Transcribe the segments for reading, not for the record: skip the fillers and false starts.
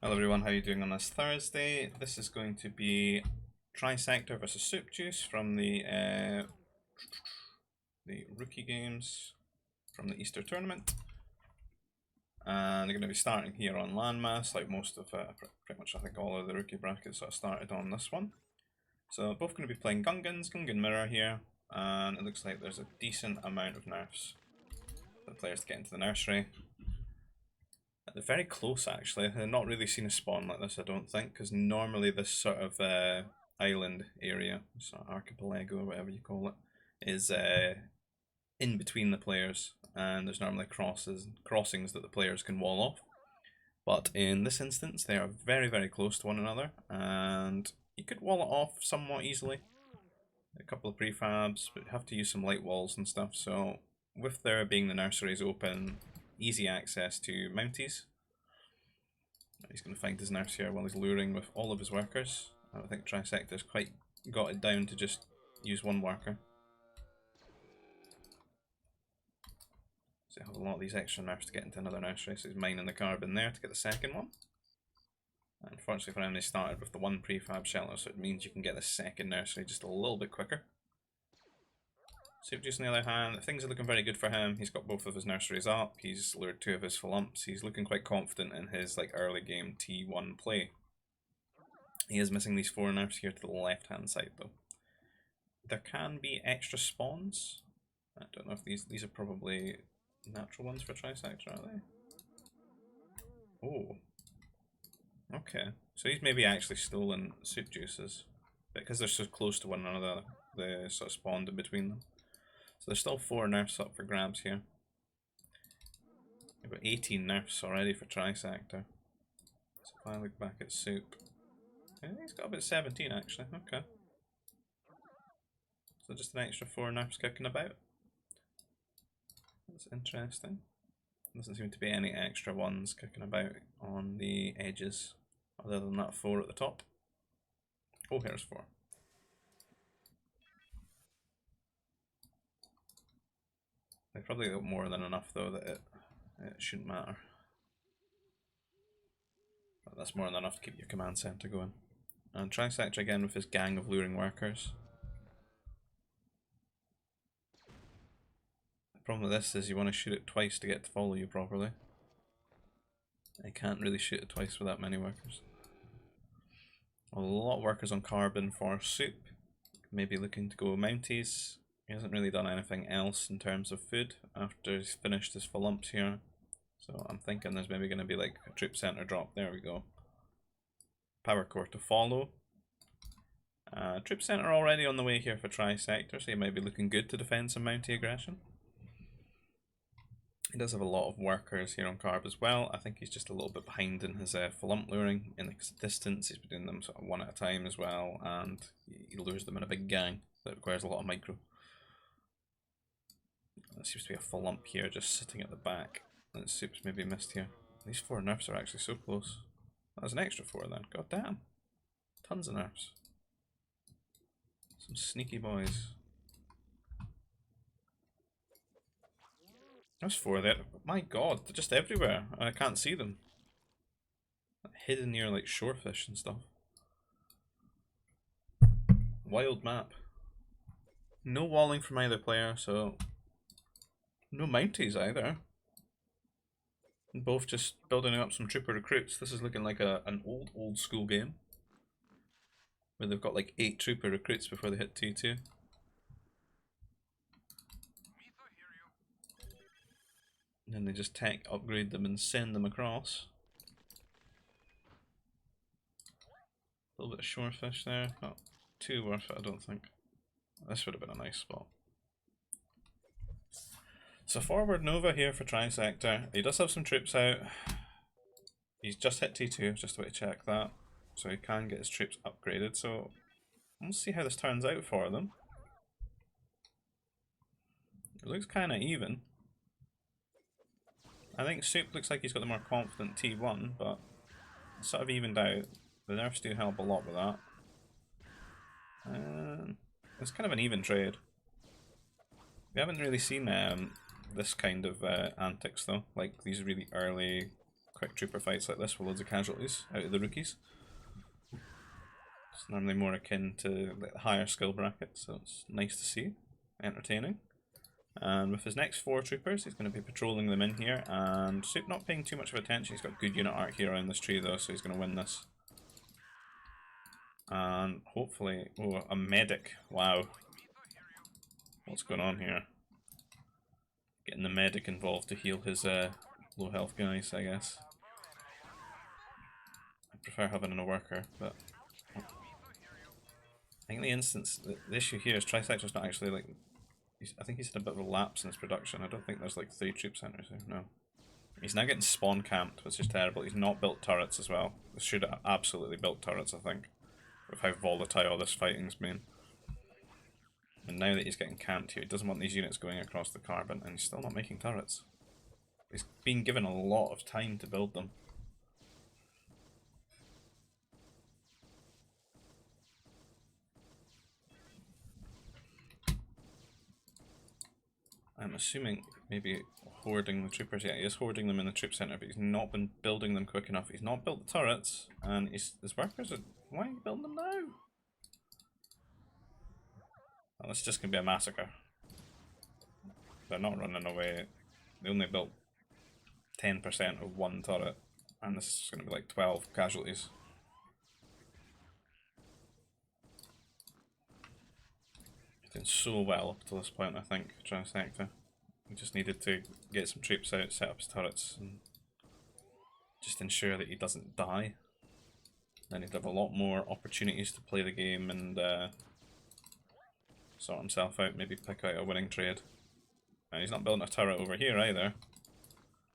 Hello everyone, how are you doing on this Thursday? This is going to be Trisector versus Soup Juice from the rookie games from the Easter tournament. And they're going to be starting here on Landmass, like most of, pretty much I think all of the rookie brackets sort of started on this one. So both going to be playing Gungans, Gungan Mirror here, and it looks like there's a decent amount of nerfs for the players to get into the nursery. They're very close actually. I've not really seen a spawn like this, I don't think, because normally this sort of island area, sort of archipelago or whatever you call it, is in between the players, and there's normally crossings that the players can wall off. But in this instance, they are very, very close to one another, and you could wall it off somewhat easily. A couple of prefabs, but you have to use some light walls and stuff, so with there being the nurseries open, easy access to Mounties. He's going to find his nurse here while he's luring with all of his workers. I think Trisector's quite got it down to just use one worker. So you have a lot of these extra nerfs to get into another nursery, so he's mining the carbon there to get the second one. Unfortunately for him, they started with the one prefab shelter, so it means you can get the second nursery just a little bit quicker. Soup Juice on the other hand, things are looking very good for him. He's got both of his nurseries up, he's lured 2 of his Philumps, he's looking quite confident in his early game T1 play. He is missing these 4 nerfs here to the left hand side though. There can be extra spawns. I don't know if these are probably natural ones for Trisector, are they? Oh. Okay. So he's maybe actually stolen Soup Juices. Because they're so close to one another, they sort of spawned in between them. So there's still 4 nerfs up for grabs here. We've got 18 nerfs already for Trisector. So if I look back at Soup, he's got about 17 actually, okay. So just an extra 4 nerfs kicking about. That's interesting. Doesn't seem to be any extra ones kicking about on the edges, other than that 4 at the top. Oh, here's 4. They probably got more than enough though that it shouldn't matter. But that's more than enough to keep your command center going. And Trisector again with his gang of luring workers. The problem with this is you want to shoot it twice to get it to follow you properly. I can't really shoot it twice with that many workers. A lot of workers on carbon for Soup. Maybe looking to go Mounties. He hasn't really done anything else in terms of food after he's finished his Philumps here. So I'm thinking there's maybe going to be like a troop center drop. There we go. Power core to follow. Troop center already on the way here for Trisector, so he might be looking good to defend some Mountie aggression. He does have a lot of workers here on carb as well. I think he's just a little bit behind in his Philump luring in the distance. He's been doing them sort of one at a time as well, and he lures them in a big gang that requires a lot of micro. There seems to be a Philump here just sitting at the back. And Soup's maybe missed here. These 4 nerfs are actually so close. That's an extra 4 then. God damn. Tons of nerfs. Some sneaky boys. There's 4 there. My god, they're just everywhere. I can't see them. Hidden near like shorefish and stuff. Wild map. No walling from either player, so no Mounties either. Both just building up some trooper recruits. This is looking like an old school game. Where they've got like 8 trooper recruits before they hit T2. And then they just tech upgrade them and send them across. A little bit of shorefish there. Not too worth it, I don't think. This would have been a nice spot. So forward Nova here for Trisector. He does have some troops out. He's just hit T2, just a way to check that. So he can get his troops upgraded. So we'll see how this turns out for them. It looks kind of even. I think Soup looks like he's got the more confident T1, but it's sort of evened out. The nerfs do help a lot with that. It's kind of an even trade. We haven't really seen this kind of antics though, like these really early quick trooper fights like this with loads of casualties out of the rookies. It's normally more akin to like the higher skill bracket, so it's nice to see, entertaining. And with his next 4 troopers, he's going to be patrolling them in here, and Soup not paying too much of attention. He's got good unit art here around this tree though, so he's going to win this. And hopefully, oh, a medic, wow. What's going on here? Getting the medic involved to heal his low health guys, I guess. I prefer having a worker, but I think the instance, the issue here is Trisector's not actually like, I think he's had a bit of a lapse in his production. I don't think there's like 3 troop centers here, no. He's now getting spawn camped, which is terrible. He's not built turrets as well. He should have absolutely built turrets, I think, with how volatile this fighting's been. And now that he's getting camped here, he doesn't want these units going across the carbon, and he's still not making turrets. He's been given a lot of time to build them. I'm assuming maybe hoarding the troopers. Yeah, he is hoarding them in the troop centre, but he's not been building them quick enough. He's not built the turrets, and his workers are... Why are you building them now? Well, it's just going to be a massacre. They're not running away. They only built 10% of 1 turret, and this is going to be like 12 casualties. Doing so well up to this point, I think, Trisector. He just needed to get some troops out, set up his turrets, and just ensure that he doesn't die. Then he'd have a lot more opportunities to play the game and sort himself out, maybe pick out a winning trade. And he's not building a turret over here either,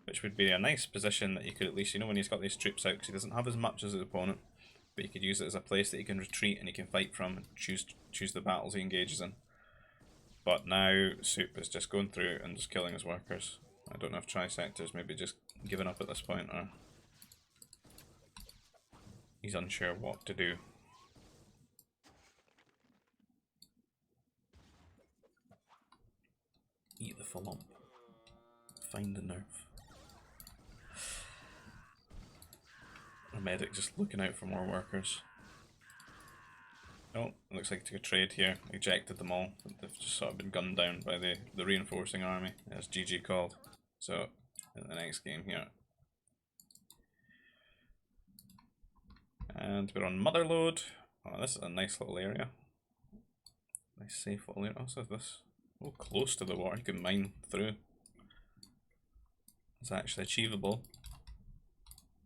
which would be a nice position that he could at least, you know, when he's got these troops out, because he doesn't have as much as his opponent, but he could use it as a place that he can retreat and he can fight from and choose the battles he engages in. But now Soup is just going through and just killing his workers. I don't know if Trisector's maybe just given up at this point, or he's unsure what to do. Eat the flump. Find the nerf. A medic just looking out for more workers. Oh, it looks like he took a trade here. Ejected them all. They've just sort of been gunned down by the reinforcing army, as GG called. So, in the next game here. And we're on Motherlode. Oh, this is a nice little area. Nice safe little area. Also this, oh, close to the water, you can mine through. It's actually achievable.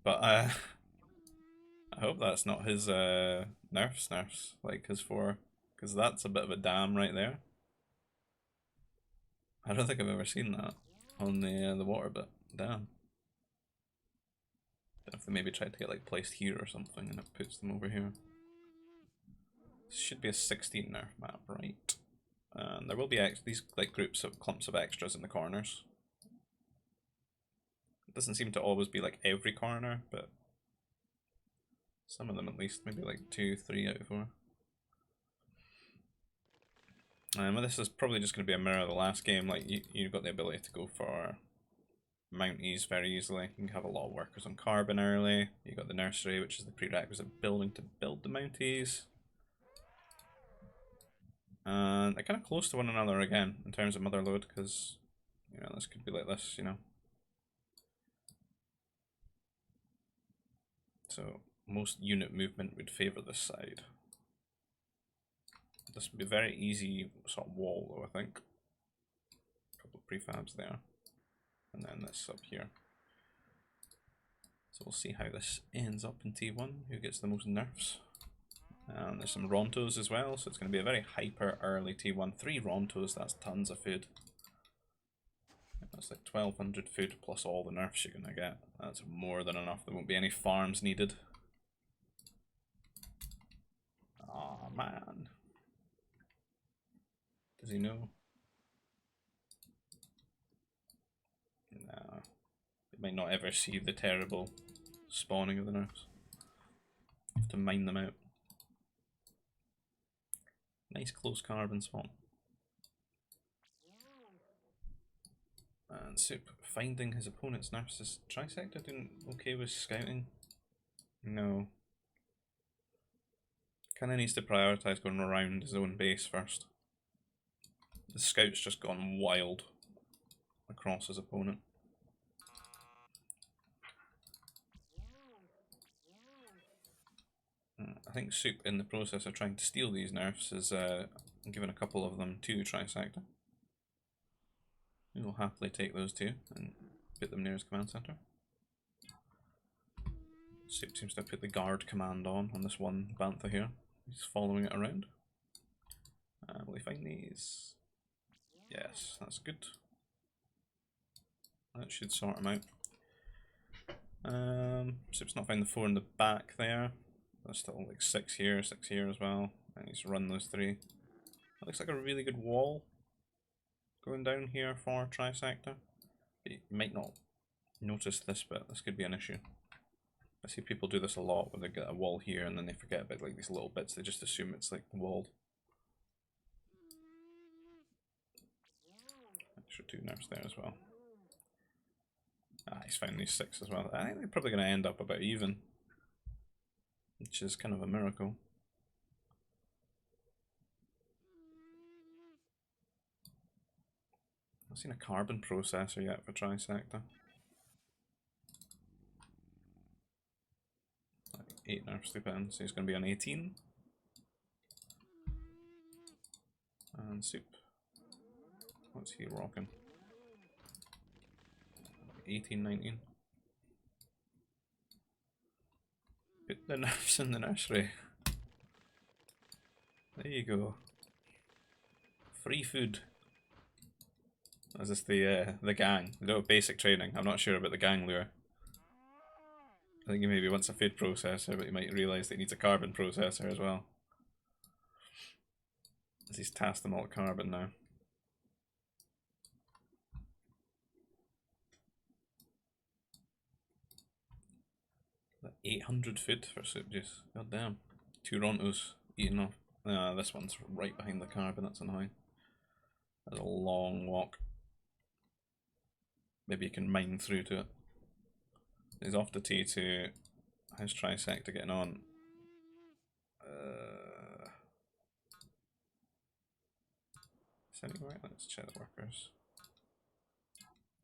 But I hope that's not his nerfs, like his 4, because that's a bit of a dam right there. I don't think I've ever seen that on the water bit. Damn. Don't know if they maybe tried to get like placed here or something and it puts them over here. This should be a 16 nerf map, right? And there will be these like groups of clumps of extras in the corners. It doesn't seem to always be like every corner, but some of them at least, maybe like 2, 3 out of 4. Well, this is probably just going to be a mirror of the last game. Like you've got the ability to go for Mounties very easily. You can have a lot of workers on carbon early. You got the nursery, which is the prerequisite building to build the Mounties. And they're kind of close to one another again in terms of Motherlode, because you know this could be like this, you know. So most unit movement would favour this side. This would be a very easy sort of wall though, I think. A couple of prefabs there. And then this up here. So we'll see how this ends up in T1, who gets the most nerfs. And there's some Rontos as well, so it's going to be a very hyper early T1. 3 Rontos, that's tons of food. That's like 1200 food plus all the nerfs you're going to get. That's more than enough, there won't be any farms needed. Aw, man. Does he know? Nah. They might not ever see the terrible spawning of the nerfs. Have to mine them out. Nice close carbon spawn. And Soup finding his opponent's nerfs. Is Trisector doing okay with scouting? No. Kinda needs to prioritise going around his own base first. The scout's just gone wild across his opponent. I think Soup, in the process of trying to steal these nerfs, is giving a couple of them to Trisector. He'll happily take those two and put them near his command center. Soup seems to have put the guard command on this one Bantha here. He's following it around. Will he find these? Yes, that's good. That should sort him out. Soup's not found the 4 in the back there. There's still like 6 here as well. And he's run those 3. That looks like a really good wall going down here for Trisector. But you might not notice this bit. This could be an issue. I see people do this a lot where they get a wall here and then they forget about like these little bits. They just assume it's like walled. Extra 2 nerfs there as well. He's found these 6 as well. I think they're probably going to end up about even, which is kind of a miracle. I've seen a carbon processor yet for Trisector. 8 nerfs to pen, so he's going to be on 18. And Soup. What's he rocking? 18, 19. Put the nerfs in the nursery. There you go. Free food. Is this the gang? They don't have basic training. I'm not sure about the gang lure. I think he maybe wants a food processor, but he might realise that he needs a carbon processor as well. As he's tasked them all at carbon now. 800 food for Soup Juice. God damn. 2 Rontos eaten off. This one's right behind the carbon, that's annoying. That's a long walk. Maybe you can mine through to it. He's off to T2. How's Trisector getting on? Is anywhere? Let's check the workers.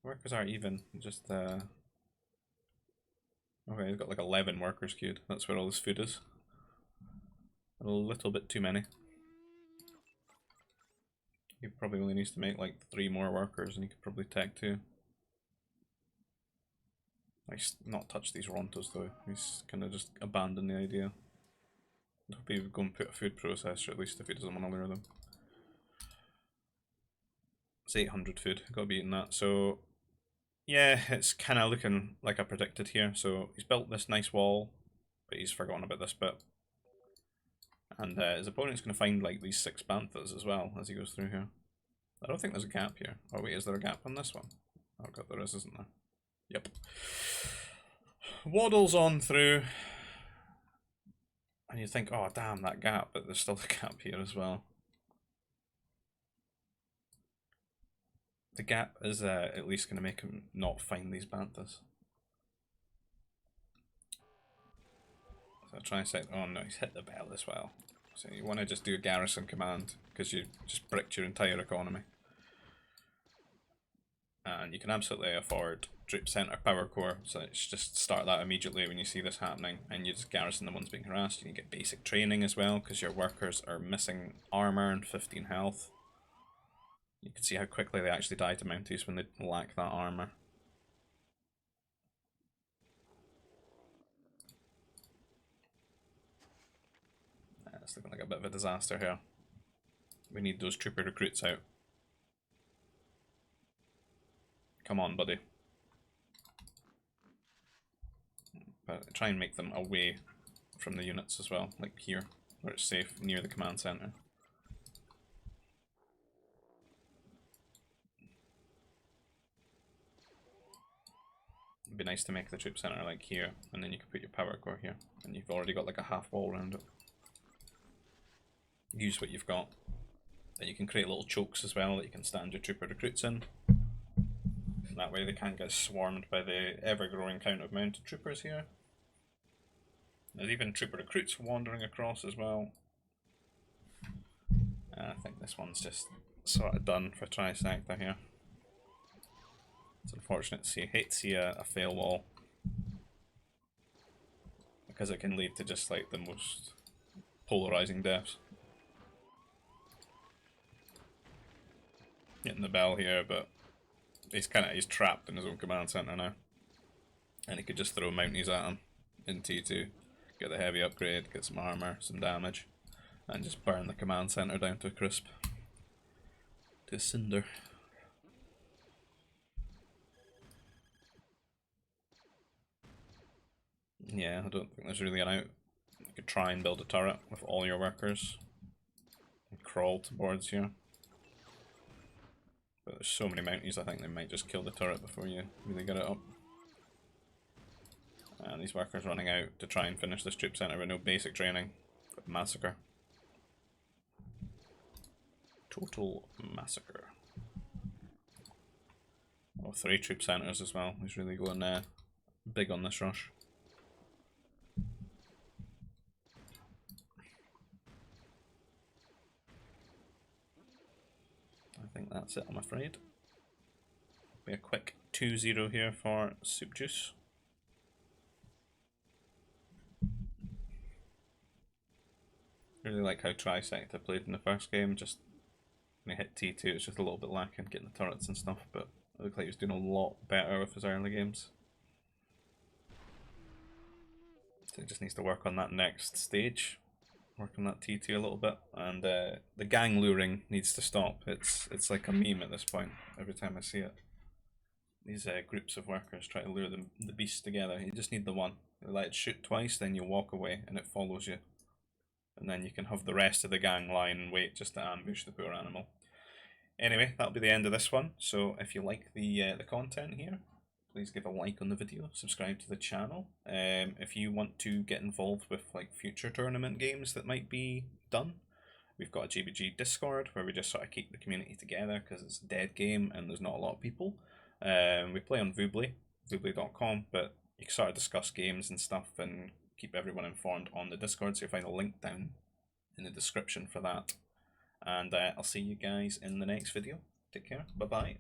Workers are even, just okay, he's got like 11 workers queued. That's where all his food is. A little bit too many. He probably only needs to make like 3 more workers and he could probably tech 2. Nice, not touch these Rontos though. He's kind of just abandoned the idea. I hope he would go and put a food processor at least if he doesn't want to lure them. It's 800 food, gotta be eating that. So yeah, it's kind of looking like I predicted here. So he's built this nice wall, but he's forgotten about this bit. And his opponent's going to find like these 6 Banthas as well as he goes through here. I don't think there's a gap here. Oh wait, is there a gap on this one? Oh god, there is, isn't there? Yep. Waddles on through. And you think, oh damn, that gap, but there's still a gap here as well. The gap is at least going to make him not find these Banthas. So try and say, oh no, he's hit the bell as well. So you want to just do a garrison command, because you just bricked your entire economy. And you can absolutely afford Troop Center Power Core, so it's just start that immediately when you see this happening, and you just garrison the ones being harassed. You can get basic training as well, because your workers are missing armor and 15 health. You can see how quickly they actually die to Mounties when they lack that armor. It's looking like a bit of a disaster here. We need those trooper recruits out. Come on, buddy. But try and make them away from the units as well, like here, where it's safe, near the command center. It'd be nice to make the troop center like here, and then you can put your power core here, and you've already got like a half wall around it. Use what you've got. Then you can create little chokes as well that you can stand your trooper recruits in. That way they can't get swarmed by the ever-growing count of mounted troopers here. There's even trooper recruits wandering across as well. I think this one's just sort of done for Trisector here. It's unfortunate to see, hate to see a fail wall, because it can lead to just like the most polarizing deaths. Getting the bell here, but he's trapped in his own command center now, and he could just throw mounties at him in T2, get the heavy upgrade, get some armor, some damage, and just burn the command center down to a crisp, to a cinder. Yeah, I don't think there's really an out. You could try and build a turret with all your workers and crawl towards you. But there's so many mounties, I think they might just kill the turret before you really get it up. And these workers running out to try and finish this troop center with no basic training. But massacre. Total massacre. Oh, 3 troop centers as well. He's really going big on this rush. I think that's it, I'm afraid. Be a quick 2-0 here for Soup Juice. Really like how Trisector played in the first game. Just when he hit T2, it's just a little bit lacking getting the turrets and stuff, but it looked like he was doing a lot better with his early games. So he just needs to work on that next stage. Work on that T2 a little bit, and the gang luring needs to stop. It's like a meme at this point. Every time I see it, these groups of workers try to lure the beast together. You just need the one. You let it shoot twice, then you walk away, and it follows you, and then you can have the rest of the gang lie and wait just to ambush the poor animal. Anyway, that'll be the end of this one. So if you like the content here, please give a like on the video, subscribe to the channel. If you want to get involved with like future tournament games that might be done, we've got a GBG Discord where we just sort of keep the community together because it's a dead game and there's not a lot of people. We play on voobly.com, but you can sort of discuss games and stuff and keep everyone informed on the Discord, so you'll find a link down in the description for that. And I'll see you guys in the next video. Take care, bye bye.